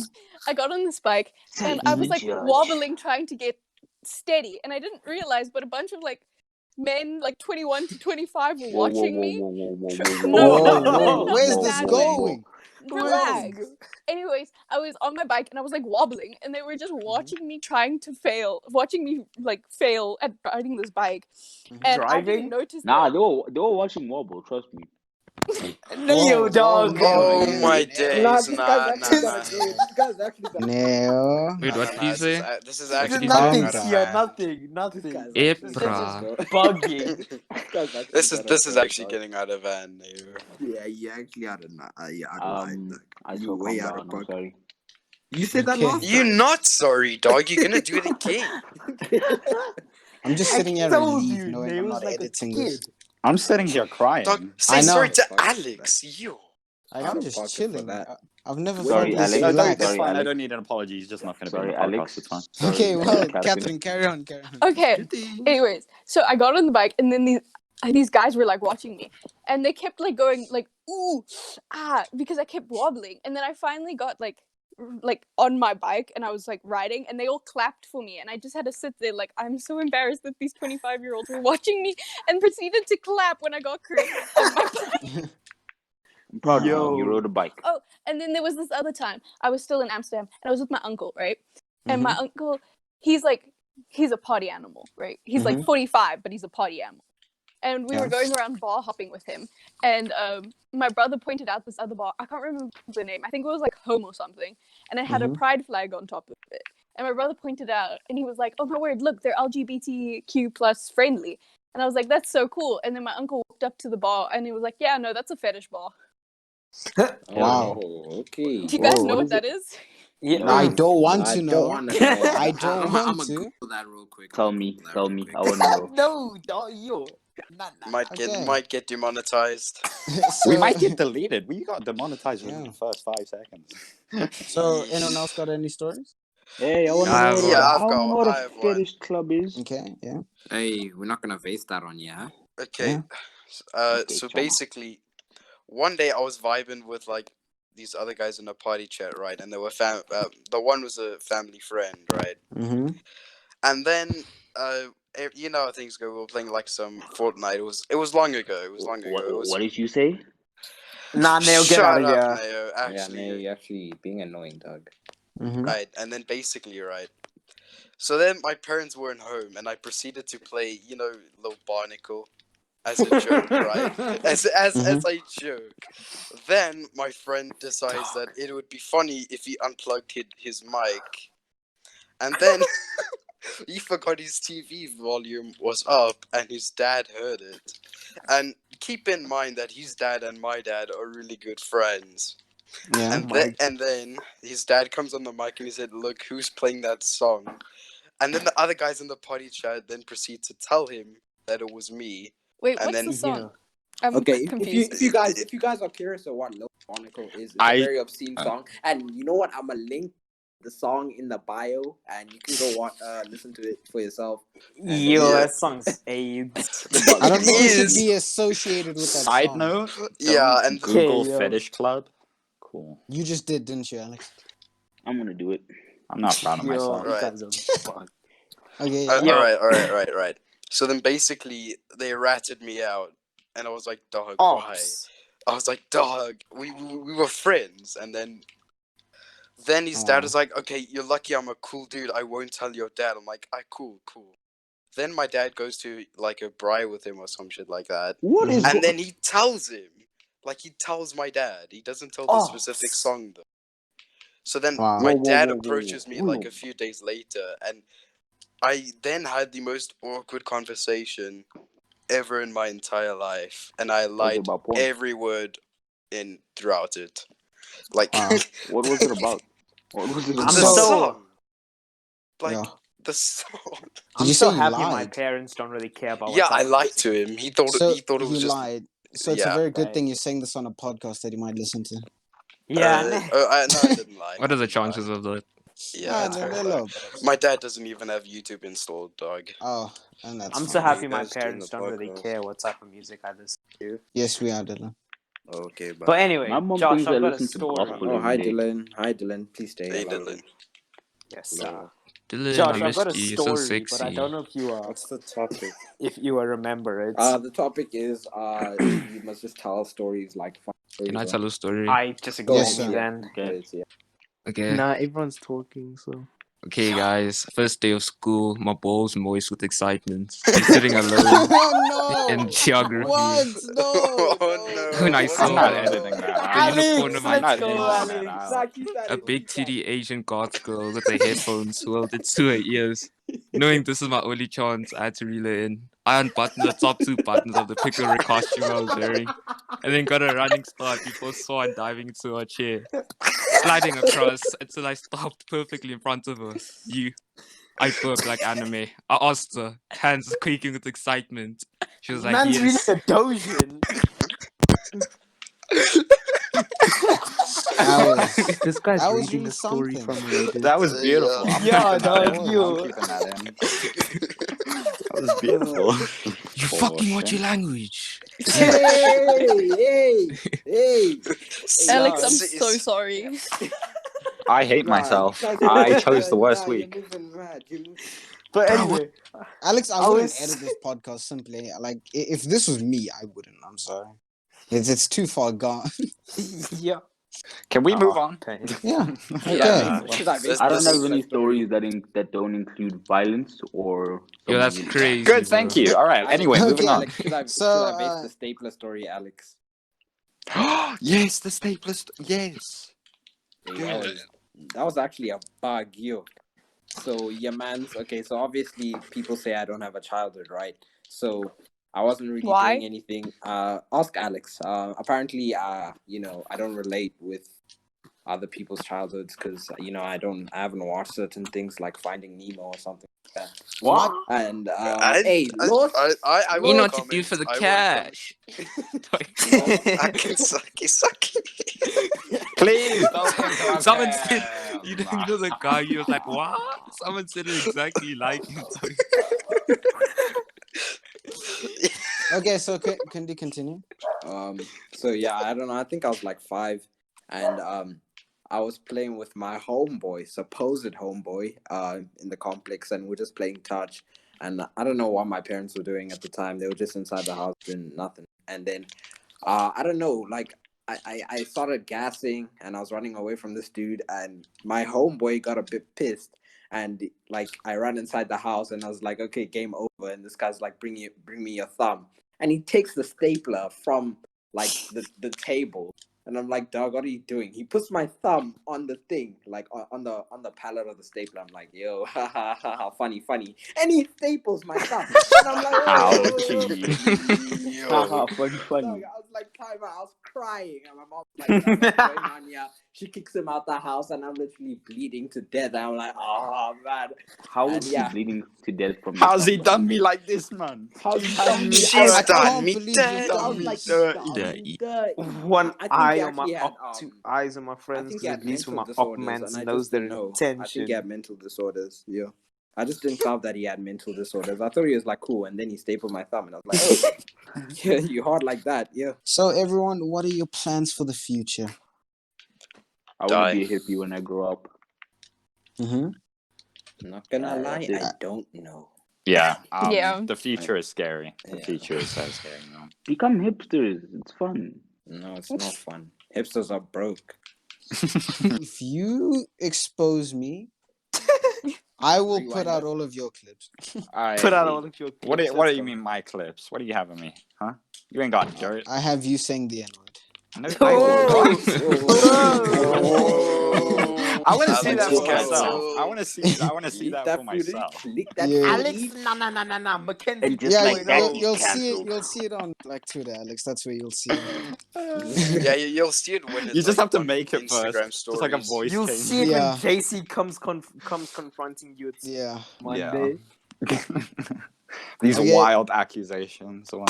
I got on this bike, and I was like wobbling, trying to get steady, and I didn't realize, but a bunch of like men, like 21 to 25, were watching me. Whoa, where's this going? Relax. Anyways, I was on my bike and I was like wobbling, and they were just watching me fail at riding this bike. And I didn't Driving? notice Nah, that. they were watching wobble. Trust me. Neo, dog. Oh Neo, my Neo. days. this Nah. This guy's actually got Neo. Wait, what did you say? This is What actually did you getting say? out of Nothing, hand. nothing. Ebra. Bugging. This is actually getting out of hand. Yeah, you actually out of line. I You still way calm out down. of I'm pocket. sorry. You said that Okay. last You're time. not sorry, dog. You're gonna do it again. I'm just sitting here told relieved you, knowing I'm Neo's not like a editing kid. this. I'm sitting here crying. Dog, say I know. sorry to Alex. You. I'm Out of just pocket for chilling. that. I've never Sorry, felt this Alex. No, relaxed. it's Sorry, fine. I Alex. don't need an apology. He's just not going to be Sorry, on the podcast. Alex. It's fine. Sorry, Okay, well, Catherine. Catherine, carry on. Okay. Anyways, so I got on the bike, and then these guys were like watching me, and they kept like going like ooh because I kept wobbling, and then I finally got like on my bike, and I was like riding, and they all clapped for me, and I just had to sit there like I'm so embarrassed that these 25-year-olds were watching me, and proceeded to clap when I got corrected on my bike. I'm proud of you. Yo. You rode a bike. Oh, and then there was this other time. I was still in Amsterdam, and I was with my uncle, right? And my uncle, he's a party animal, right? He's like 45, but he's a party animal. And we were going around bar hopping with him, and my brother pointed out this other bar. I can't remember the name. I think it was like Home or something, and it had a pride flag on top of it. And my brother pointed out, and he was like, "Oh my word! Look, they're LGBTQ plus friendly." And I was like, "That's so cool." And then my uncle walked up to the bar, and he was like, "Yeah, no, that's a fetish bar." Wow. Oh, okay. Do you guys Whoa, know what what is that it? is? Yeah. I don't want I to don't know. want to know. I don't I'm want gonna to. Google that real quick. Tell I'ma me, Google that tell real me. quick. I want to know. No, don't you. Nah. Might get demonetized. So, We might get deleted. We got demonetized within Yeah. the first 5 seconds. so anyone else got any stories? Hey, I want to I have know. Yeah, I want to know what I a have one. fetish club is. Okay, yeah. Hey, we're not gonna base that on you, huh? Okay. Yeah. Okay, So chama. basically, one day I was vibing with like these other guys in a party chat, right? And they were the one was a family friend, right? Mm-hmm. And then you know how things go. We were playing like some Fortnite. It was long ago. It was long ago. It was... What did you say? Nah, Neo, get Shut out of up, here. Neo. Yeah, Actually, no, you're actually being annoying, Doug. Mm-hmm. right. And then basically, right. So then my parents weren't home, and I proceeded to play, you know, Little Barnacle, as a joke, right? As I joke. Then my friend decides that it would be funny if he unplugged his mic, and then he forgot his TV volume was up, and his dad heard it. And keep in mind that his dad and my dad are really good friends. Yeah. And then his dad comes on the mic and he said, "Look, who's playing that song?" And then the other guys in the party chat then proceed to tell him that it was me. Wait, And what's then the song? Yeah. I'm Okay, confused. if you guys are curious of what Lil Barnacle is, it's a very obscene song. And you know what? I'm gonna link the song in the bio, and you can go listen to it for yourself. And Yo, Yeah. that song's AIDS. I don't think we should Is- be associated with that Side song. note, Yeah, don't and Google Okay, yo. fetish club. Cool. You just did, didn't you, Alex? I'm gonna do it. I'm not proud of Yo, myself. you Right. guys are fucked. Okay. all Yeah. right. So then basically they ratted me out, and I was like, "Dog, Oh, why?" I was like, "Dog, we were friends." And then his dad was like, "Okay, you're lucky I'm a cool dude. I won't tell your dad." I'm like, cool." Then my dad goes to like a braai with him or some shit like that. What is? And then he tells him, like he tells my dad. He doesn't tell the specific song though. So then Wow. my Whoa, dad whoa, whoa, approaches whoa. me like a few days later, and I then had the most awkward conversation ever in my entire life, and I Was it lied about porn? every word in throughout it. Like Wow. What was it about? What was it the I'm about? so- song. Like Yeah. the song. Did I'm you so say you happy my lied? parents don't really care about Yeah, what type I of lied music. to him. He thought So it was he just lied. So it's a yeah. very good Right. thing you're saying this on a podcast that he might listen to. Yeah, No, I didn't lie. What are the I didn't lie. chances of that? Yeah, they're low. my dad doesn't even have YouTube installed, dog. Oh, and that's I'm fine. so happy you my guys doing parents the don't really podcast? care what type of music I listen to. Yes, we are, Dylan. Okay, but But anyway, My mom Josh, thinks I I've got a listen to story. gospel. oh, hi every day. Dylan. Hi Dylan. Please stay. Hey, I love Dylan. you. Yes, Hello. Dylan, Josh, I I've got a missed you. You're so story, but I sexy. don't know if you What's the topic? remember it. The topic is you must just tell stories like fun stories. Can I right? tell a story? I just ignore Yes, me sir. then. Okay. Yeah. Okay. Nah, everyone's talking, so. Okay, guys. First day of school. My balls moist with excitement. I'm sitting alone Oh no! in geography. What? No! Oh no! When I What's saw I'm not the, wrong? editing that the out. unicorn of Alex, my I'm not let's go, editing dreams, that Alex. out. keep that a in, big keep that. titty Asian goth girl with her headphones whirled into her ears. Knowing this is my only chance, I had to reel her in. I unbuttoned the top 2 buttons of the pickle costume I was wearing, and then got a running start before Swan diving into her chair, sliding across until I stopped perfectly in front of her. I burped like anime. I asked her, hands quaking with excitement. She was like, Man's yes. really a Dojin. This guy's That was reading really a story something. from Reddit. That was beautiful. I'm Yeah, keeping that dog, in. you. I'm keeping that in. That was beautiful. You Oh, fucking watch shit. your language. Hey! Alex, I'm It's- so sorry. I hate Nah, myself. you guys- I chose the nah, worst you're week. moving mad. You're moving- But Bro, anyway, Alex, I I wouldn't was- edit this podcast simply. Like, if this was me, I wouldn't. I'm sorry. It's too far gone. Yeah. Can we move Ah. on? Okay. Yeah. Yeah. Okay. Should I make I don't the have any stapler story? stories that don't include violence or Yo, someone that's getting crazy. Good, thank bro. you. All right. Alex, Anyway, moving Okay. on. Alex, should I So, base the stapler story, Alex? Yes, the stapler. Yes. Yeah, that was actually a bug, yo. So your man's okay. So obviously, people say I don't have a childhood, right? So I wasn't really Why? doing anything. Ask Alex. Apparently, you know, I don't relate with other people's childhoods because you know I haven't watched certain things like Finding Nemo or something like that. What? And I, hey, Lost. I You won't know what to comment. do for the I won't comment. cash. I can suck it. Please don't interrupt Someone him. said, you know the guy. He was like, "What?" Someone said it exactly like him. okay. So Kundi, continue. So yeah, I don't know. I think I was like 5, and I was playing with my homeboy, supposed homeboy, in the complex, and we're just playing touch. And I don't know what my parents were doing at the time. They were just inside the house doing nothing. And then, I don't know, like I started gassing, and I was running away from this dude, and my homeboy got a bit pissed. And like I ran inside the house, and I was like, "Okay, game over." And this guy's like, "Bring me your thumb." And he takes the stapler from like the table, and I'm like, "Dog, what are you doing?" He puts my thumb on the thing, like on the pallet of the stapler. I'm like, "Yo, ha ha ha ha, funny," and he staples my thumb, and I'm like, Ouchie. Haha, funny. Dog, I was like, time out. I was crying, and my mom's like, "Dog, what's going on here?" She kicks him out the house, and I'm literally bleeding to death. I'm like, "Oh man." How And is yeah. he bleeding to death from the How's he thumb? done me like this, man? How's She's he done me? She's I done can't me believe dirty. you've I done was me like, dirty. dirty. One I think eye he on my actually had two eyes on my I friends, think he because had at least when mental my disorders, Hawkman's and I knows just their didn't know. I think he intention. had mental disorders. Yeah, I just didn't solve that he had mental disorders. I thought he was like cool, and then he stapled my thumb, and I was like, "Oh, yeah, you hard like that?" Yeah. So, everyone, what are your plans for the future? I want to be a hippie when I grow up. Mm-hmm. Not gonna lie, that's it. I don't know. Yeah. Yeah. The future is scary. The Yeah. future is so scary, man. Become hipsters. It's fun. No, it's not fun. Hipsters are broke. If you expose me, I will put Rewind out it. all of your clips. Put out all of your What do clips, what let's do you go. mean my clips? What do you have of me? Huh? You ain't got dirt. I have you saying the N-word. No, Oh! Whoa. I want to see Alex that is for myself. I cancelled. want to see. I want to see Lick that that for footage. myself. Lick that Yeah. footage. Nah. Mackenzie And just Yeah, like that, he's you'll see it. cancelled. You'll see it on like Twitter, Alex. That's where you'll see it. Yeah, you'll see it when it's You just like have to on make it Instagram first, just like a stories. voice You'll change. see it Yeah. when JC comes confronting you. It's Yeah. Monday. These Okay. wild accusations. So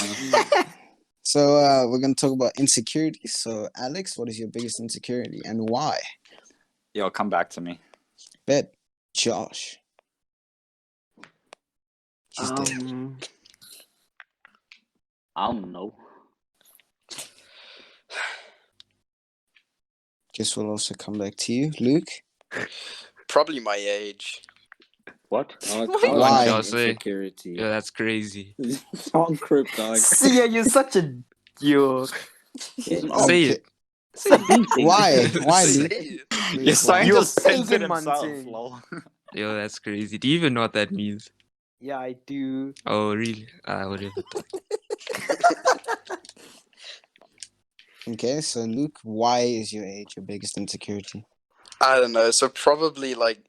we're gonna talk about insecurity. So Alex, what is your biggest insecurity and why? Yo, come back to me. Bet Josh. He's dead. I don't know. Guess we'll also come back to you, Luke. Probably my age. What? Why? Insecurity. Yeah, that's crazy. Song crip, dog. See, you're such a jerk. Say Okay. it. Why? Why, Say Luke? it. You're starting You're to censor pagan himself, munting. lol. Yo, that's crazy. Do you even know what that means? Yeah, I do. Oh, really? Whatever. Okay, so Luke, why is your age your biggest insecurity? I don't know. So probably like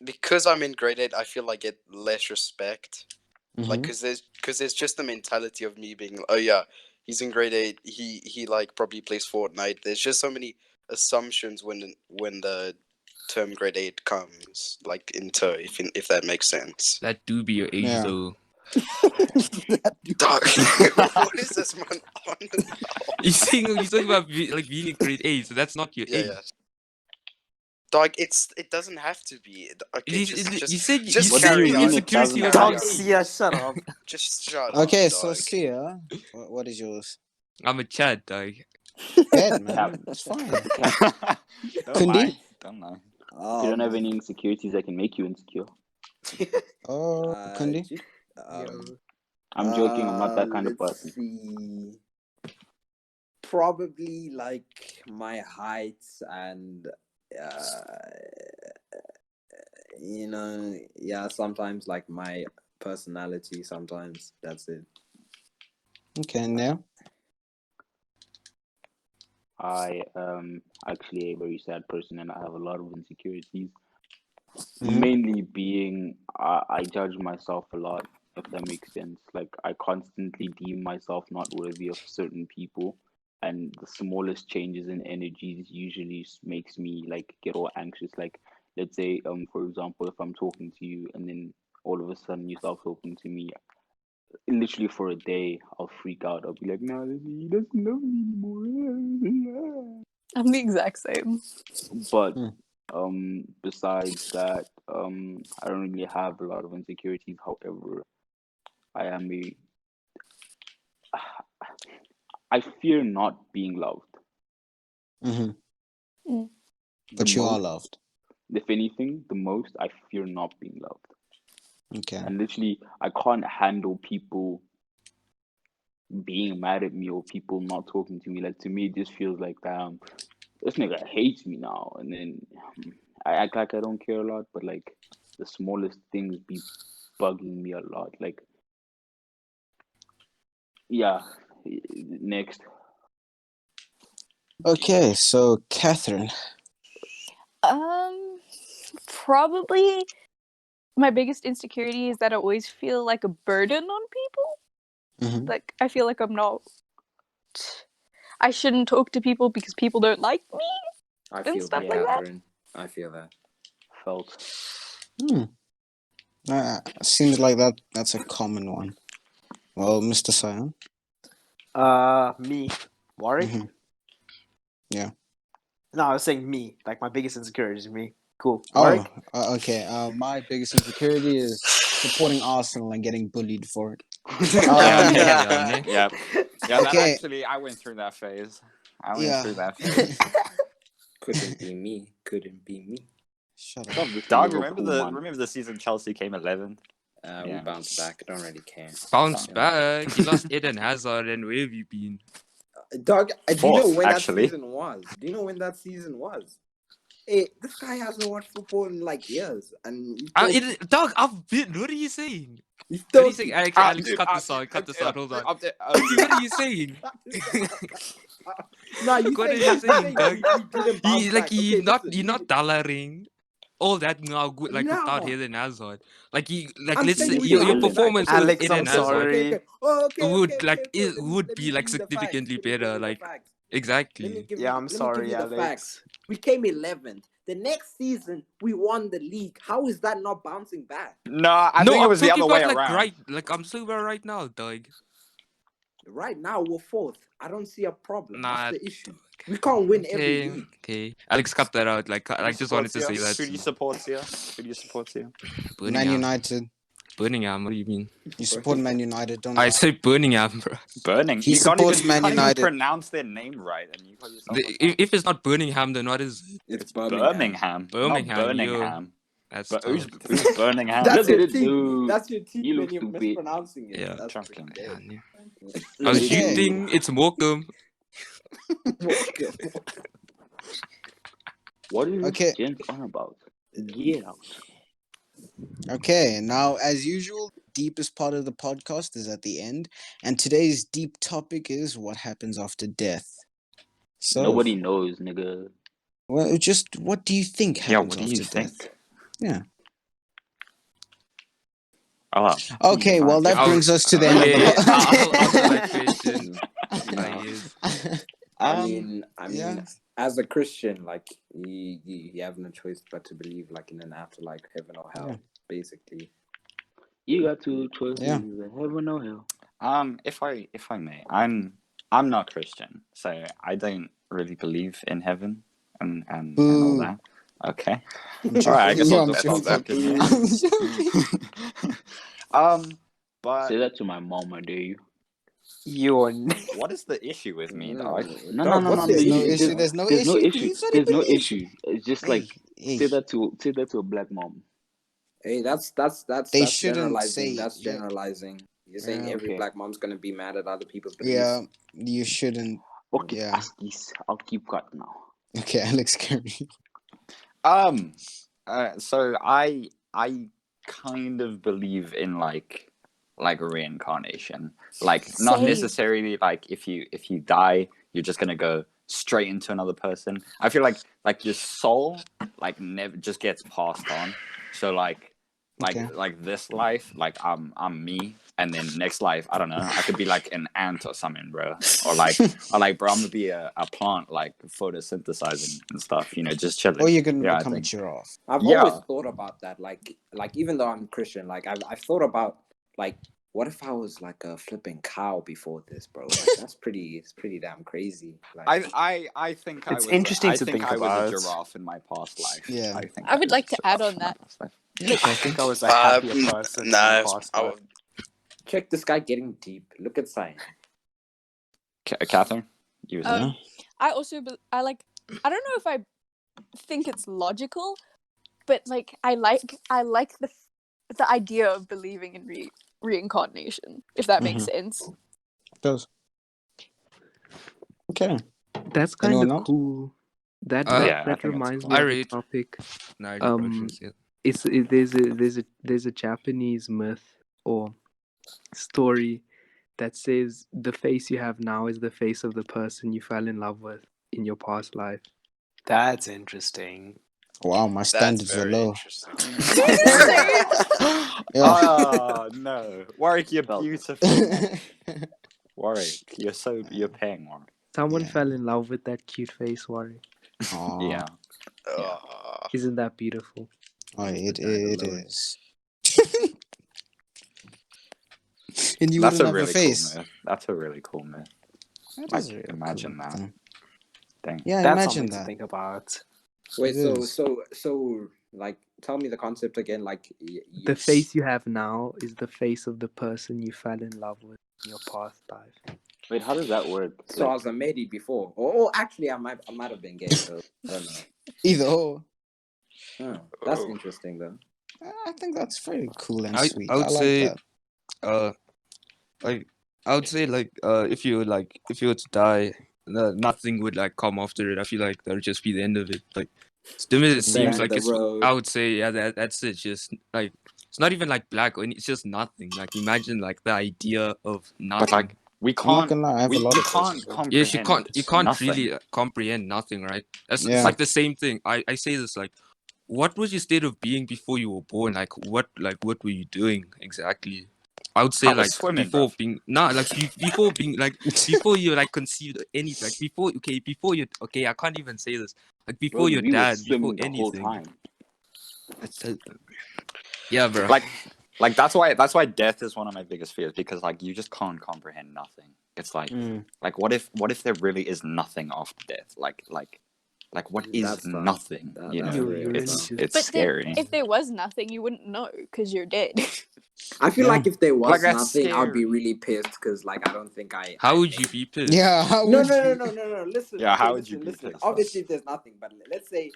because I'm in grade 8, I feel I get less respect. Like because there's just the mentality of me being oh yeah, he's in grade 8. He like probably plays Fortnite. There's just so many assumptions when the term grade 8 comes, like into if that makes sense. That do be your age, Yeah. though. Dog, what is this man on? You're talking about being in grade 8, so that's not your age. Yeah. Dog, it doesn't have to be. Okay, You said just What do carry you on. mean it insecurity doesn't was Dog, your age. Sia, shut up. Just shut up. Okay, dog. so Sia, what is yours? I'm a Chad, dog. Bet, man. Cap. That's fine. Don't Kundi? lie. Don't lie. If you don't have any insecurities, I can make you insecure. Oh, Kundi? Yo. I'm joking. I'm not that kind of let's person. See. probably like my height and yeah, sometimes like my personality. Sometimes that's it. Okay, now. I actually a very sad person, and I have a lot of insecurities. Mhm. Mainly being I judge myself a lot, if that makes sense. Like I constantly deem myself not worthy of certain people, and the smallest changes in energies usually makes me like get all anxious. Like let's say for example, if I'm talking to you and then all of a sudden you start talking to me, literally for a day I'll freak out. I'll be like, no, he doesn't love me anymore. I'm the exact same. But Hmm. besides that, I don't really have a lot of insecurities. However, I am a I fear not being loved Hmm. Mm. the But you are most. loved. If anything, the most I fear not being loved. Okay. And literally, I can't handle people being mad at me or people not talking to me. Like to me, it just feels like this nigga hates me now. And then I act like I don't care a lot, but like the smallest things be bugging me a lot. Like yeah, next. Okay, so Catherine. Probably my biggest insecurity is that I always feel like a burden on people. Hmm. Like I feel like I shouldn't talk to people because people don't like me I and feel stuff that, like that. Catherine. I feel that. Felt. Seems like that's a common one. Well, Mr. Sahyen. Me, Warrick. Mhm. Yeah. No, I was saying me. Like my biggest insecurity is me. Cool. Oh, Warwick? okay. My biggest insecurity is supporting Arsenal and getting bullied for it. Yeah, Um, yeah. Yep. Yeah, that Okay. actually, I went through that phase. I went Yeah. through that phase. Couldn't be me. Couldn't be me. Shut It's up. obviously Dog, remember Liverpool, man. the season Chelsea came 11th? We Yeah. bounced back. Don't really care. Bounce Yeah. back. You lost Eden Hazard, and where have you been? Dog, do you know Fourth, when actually. that season was? Do you know when that season was? Hey, this guy hasn't watched football in like years, and Dog, I've been. What are you saying? he's What are you talking. saying? Alex, Dude, cut this out. Cut this out. Hold on. up there, What are you saying? Nah, you What are saying you saying, he dog? didn't bounce back. Okay, listen, You're not dollaring all that now good like without No. Eden Hazard. Like I'm let's say saying we your bounced back. performance Okay, with Alex, Eden I'm Hazard sorry. would okay. it would Let be me like give you the facts. significantly Let me give better. you the Like facts. exactly. Yeah, I'm Let me sorry, give you the Alex. facts. We came 11th. The next season, we won the league. How is that not bouncing back? No, I No, think it I'm was the talking other way about around. I'm talking about right now, dog. Right now, we're fourth. I don't see a problem. Nah. What's the issue? We can't win every Okay. league. Okay. Alex, cut that out. Like I just wanted to say that. Who do you support here? Who do you support here? Man Birmingham. United. Birmingham. What do you mean? You support Man United, don't I lie. said Birmingham, bro. Burning. He You can't supports even, Man United. pronounce their name right, and you call yourself. If it's not Birmingham, then what is it? It's It's Birmingham, Birmingham, not Birmingham. That's But tough. who's Birmingham? That's Look at your it, team. dude. That's your team, You look and you're stupid. mispronouncing it. Yeah. That's Trust pretty me. Yeah, dead. yeah. I Look was at you. shooting. It's Morecambe. What is Okay. this gent on about? Get out. Okay, now as usual, deepest part of the podcast is at the end, and today's deep topic is what happens after death. So Nobody knows, nigga. well, just what do you think Yeah, happens what do you after death? think? Yeah. Oh, Okay, well that I'll- brings us to the end of the Okay, podcast. I'll answer that question. No. Yes. I mean, yeah. as a Christian, like you have no choice but to believe, like in an afterlife, heaven or hell, Yeah. basically. You got two choices, Yeah. heaven or hell. if I may, I'm not Christian, so I don't really believe in heaven and all Boo. that. Okay. I'm All right, I guess joking. I'll I'm that's that. joking. I'm joking. But Say that to my mom, I dare you. You're what is the issue with me, dog? No, Dog, no, what's no. the There's no issue? issue. There's no There's no issue. issue. Believes what he There's no believes. issue. It's just like Hey, say that to a black mom. Hey, that's They shouldn't generalizing. say- That's yeah. generalizing. You're saying Yeah. every Okay. black mom's gonna be mad at other people's beliefs. Yeah, you shouldn't. Okay, Yeah. Askies. I'll keep cut now. Okay, Alex Curry. So I kind of believe in like reincarnation. Like not Same. necessarily like if you die, you're just gonna go straight into another person. I feel like your soul like never just gets passed on. So Okay. like this life, like I'm me, and then next life, I don't know, I could be like an ant or something, bro. Or like bro, I'm gonna be a plant like photosynthesizing and stuff, you know, just chilling. Or you're gonna Yeah, I become a think. giraffe. I've Yeah. always thought about that. Like even though I'm Christian, like I've thought about like what if I was like a flipping cow before this, bro? Like it's pretty damn crazy. Like I think It's interesting I to think think I was a about. giraffe in my past life. Yeah. I think I would was like a to add giraffe on in my that. past life. I think I was a happier person in my no, past I life. would- check this guy getting deep. Look at Sahyen. Catherine, you were saying? I also I don't know if I think it's logical, but like I like the idea of believing in reincarnation, if that makes sense. It does. Okay. That's kind Anyone of else? cool. That Yeah, I that think it's reminds cool. me I of a rate- topic. Nah, Um, there's a Japanese myth or story that says the face you have now is the face of the person you fell in love with in your past life. That's interesting. Wow, my that's standards are very low. interesting. Oh no, Warwick, you're Felt it. beautiful, man. Warwick, you're paying, Warwick. Someone Yeah. fell in love with that cute face, Warrick. Aw. Yeah. Isn't that beautiful? Oh, it alone. is. And you That's wouldn't a have really a face. cool myth. That's a really cool myth. That Like, is really imagine cool, that. though. Dang. Yeah, That's imagine something that. to think about. Wait, It so is. like tell me the concept again. Like The face you have now is the face of the person you fell in love with in your past life. Wait, how does that work? So I was a matey before. Oh, actually, I might have been gay. So I don't know. Either or. Oh, that's Oh. interesting though. I think that's very cool and I sweet. I I would like say that. like I would say like if you were to die, nothing would like come after it. I feel like that would just be the end of it. Like to me, it Just the seems end like of it's. the road. I would say yeah, that's it. Just like it's not even like black or it's just nothing. Like imagine like the idea of nothing. But like we I'm not can't gonna lie, I have a lot we of can't faces. comprehend Yes, you can't nothing. really comprehend nothing, right? It's Yeah. like the same thing. I say this like, what was your state of being before you were born? Like what were you doing exactly? I would say I was like swimming, before bruv. being before being like before you like conceived anything like before you I can't even say this like before Bro, your we were dad before swimming the whole anything. time. Yeah, bro. Like that's why death is one of my biggest fears, because like you just can't comprehend nothing. It's like what if there really is nothing after death? Like what is That's tough. nothing? You That's know, really it's tough. it's But scary. if there was nothing, you wouldn't know because you're dead. I feel Yeah. like if there was Like, that's nothing, I'd be scary. really pissed because like I don't think I. How I would made you it. be pissed? Yeah, how No, would no, no, you? no, no, no. Listen. Yeah, okay, how would you be listen. pissed? Obviously, there's nothing, but let's say,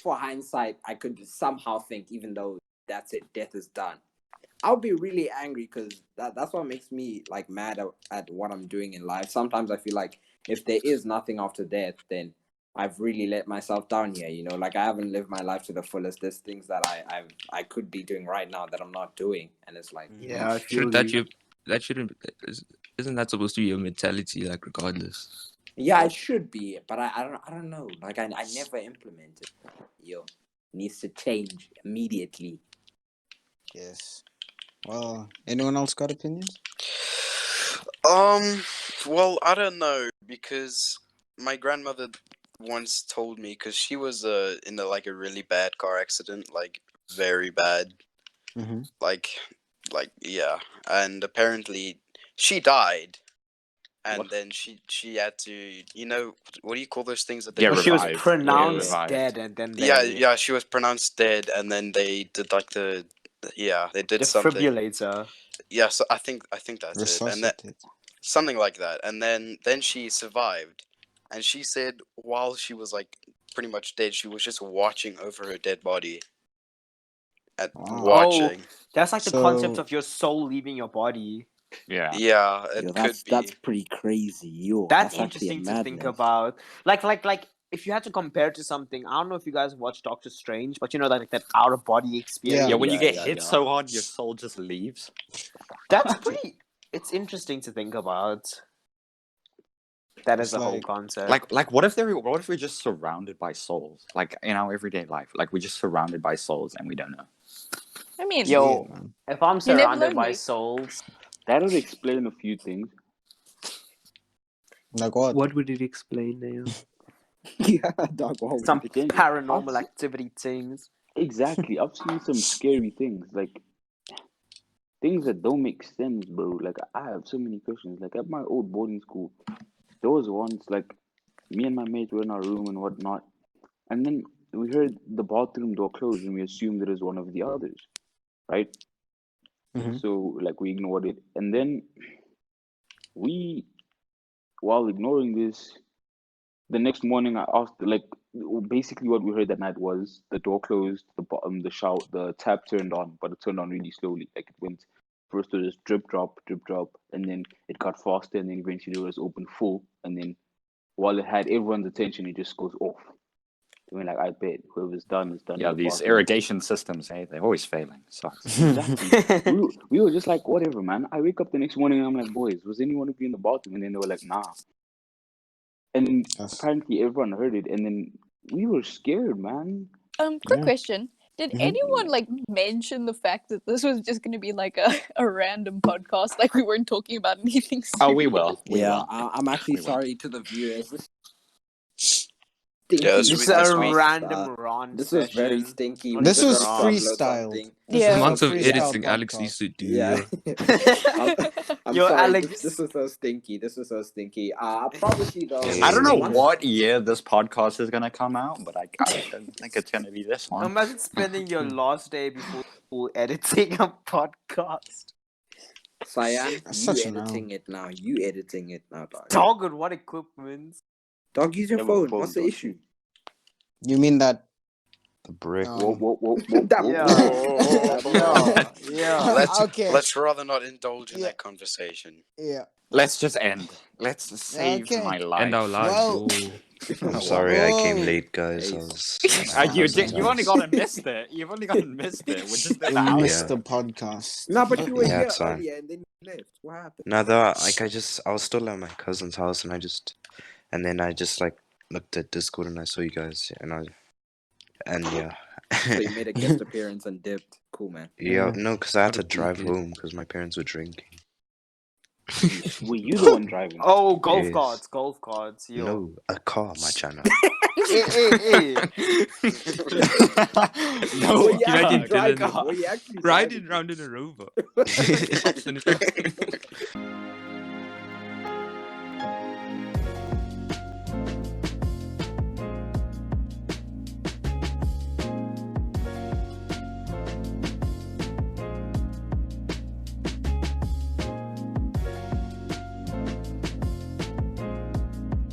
for hindsight, I could somehow think, even though that's it, death is done. I'll be really angry because that's what makes me like mad at what I'm doing in life. Sometimes I feel like if there is nothing after death, then I've really let myself down here. You know, like I haven't lived my life to the fullest. There's things that I could be doing right now that I'm not doing, and it's like, Yeah, I yeesh. feel That shouldn't isn't that supposed to be your mentality like regardless? Yeah, it should be, but I don't know. Like I never implemented. Yo, needs to change immediately. Yes. Well, anyone else got opinions? Well, I don't know, because my grandmother once told me, because she was in like a really bad car accident, like very bad, Mm-hmm. like yeah, and apparently she died, and What? then she had to, what do you call those things that they Yeah, Well, she was revived. pronounced Revived. dead, and then Yeah, they yeah, she was pronounced dead, and then they did like they did something. defibrillator. Yeah, so I think that's it, and that Resuscitate. something like that, and then she survived, and she said while she was like pretty much dead, she was just watching over her dead body, Wow. watching. That's like the So- concept of your soul leaving your body. Yeah. Yeah, it Yo, could be. that's pretty crazy. Yo, That's actually a interesting to think madness. about. Like if you had to compare to something, I don't know if you guys watch Doctor Strange, but you know that like that out of body experience. Yeah, when you get Yeah, hit yeah. so hard, your soul just leaves. That's pretty. It's interesting to think about. That is It's a whole like- concept. Like what if we're just surrounded by souls? Like in our everyday life, like we're just surrounded by souls and we don't know. I mean, Yo, weird, man. if I'm You're never surrounded by lonely. souls, That would explain a few things. Like what? What would it explain, Nail? Yeah, dog. What would some it explain? paranormal activity things. Exactly. I've seen some scary things, like things that don't make sense, bro. Like I have so many questions. Like at my old boarding school, there was once like me and my mate were in our room and whatnot, and then we heard the bathroom door close, and we assumed it was one of the others, right? Mhm. So like we ignored it, and then we, while ignoring this, the next morning I asked, like, basically what we heard that night was the door closed, the shower, the tap turned on, but it turned on really slowly. Like it went first to just drip drop, and then it got faster, and then eventually it was open full, and then while it had everyone's attention, it just goes off. I mean, like I bet whoever's done is done. Yeah, in the these bathroom. irrigation systems, hey, they're always failing. Sucks. Exactly. we were just like, whatever, man. I wake up the next morning and I'm like, boys, was anyone of you in the bathroom? And then they were like, nah. And then Yes. apparently everyone heard it, and then we were scared, man. Quick Yeah. question. Did Mhm. anyone like mention the fact that this was just going to be like a random podcast? Like we weren't talking about anything serious? Oh, we will. We Yeah, will. I'm actually We will. sorry to the viewers. Yeah, Stinky Just we- a this week, random rant This was very session. stinky. Not We This even just was had rant. to upload freestyle. something. This Yeah. was a Months of freestyle editing Alex podcast. used to do. Yeah. I'm Yo, sorry. Alex. This was so stinky. This was so stinky. I promise you though. I don't know once- what year this podcast is gonna come out, but I don't think it's gonna be this one. Imagine spending your last day before school editing a podcast. Sahyen, That's you such an editing it now. You editing it now, dog. Dog on what equipment? Dog, use your Yeah, but phone. phone, What's the dog. issue? You mean that? The brick. Whoa, Um, whoa, whoa, whoa, That- Yeah. Yeah. let's Okay. rather not indulge in Yeah. that conversation. Yeah. Let's just end. Let's save Okay. my life. And our lives. Well- Oh. I'm sorry I came Whoa. late, guys. I Hey. was. You've only gotten missed it. You've only gotten missed it. We're just in the You house. missed Yeah. the podcast. No, but you were Yeah, here it's fine. earlier and then you left. What happened? No, though, like I was still at my cousin's house, and then I just like looked at Discord and I saw you guys, and yeah. So you made a guest appearance and dipped. Cool, man. Yeah, no, because I had What to a drive dickhead. home because my parents were drinking. Were you the one driving? Oh, golf Yes. cards. Yo. No, a car, my channel. Hey. No, Were you Imagine actually driving? Dylan Were you actually riding driving? around in a rover.